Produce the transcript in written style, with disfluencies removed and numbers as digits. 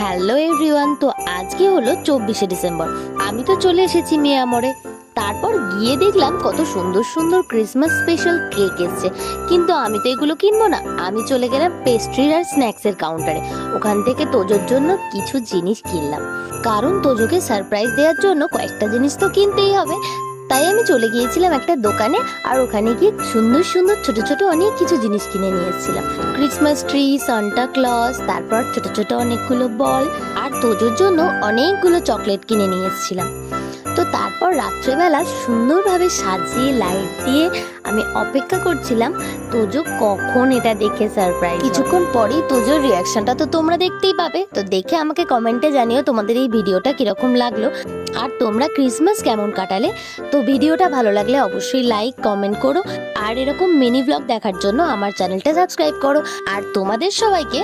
Hello everyone, তো আজকে হলো 24শে ডিসেম্বর। আমি তো চলে এসেছি মিয়ামরে। তারপর গিয়ে দেখলাম কত সুন্দর সুন্দর ক্রিসমাস স্পেশাল কেক এসছে, কিন্তু আমি তো এগুলো কিনবো না। আমি চলে গেলাম পেস্ট্রির আর স্ন্যাক্সের কাউন্টারে। ওখান থেকে তোজোর জন্য কিছু জিনিস কিনলাম, কারণ তোজোকে সারপ্রাইজ দেওয়ার জন্য কয়েকটা জিনিস তো কিনতেই হবে। তাই আমি চলে গিয়েছিলাম একটা দোকানে, আর ওখানে গিয়ে সুন্দর সুন্দর ছোট ছোট অনেক কিছু জিনিস কিনে নিয়ে এসেছিলাম। ক্রিসমাস ট্রি, সান্টা ক্লজ, তারপর ছোট ছোট অনেকগুলো বল, আর তোজোর জন্য অনেকগুলো চকলেট কিনে নিয়ে এসেছিলাম। তো তারপর রাত্রেবেলা সুন্দরভাবে সাজিয়ে লাইট দিয়ে আমি অপেক্ষা করছিলাম তোজো কখন এটা দেখে সারপ্রাইজ। কিছুক্ষণ পরেই তোজোর রিয়াকশনটা তো তোমরা দেখতেই পাবে। তো দেখে আমাকে কমেন্টে জানিও তোমাদের এই ভিডিওটা কিরকম লাগলো, আর তোমরা ক্রিসমাস কেমন কাটালে। তো ভিডিওটা ভালো লাগলে অবশ্যই লাইক কমেন্ট করো, আর এরকম মিনি ব্লগ দেখার জন্য আমার চ্যানেলটা সাবস্ক্রাইব করো। আর তোমাদের সবাইকে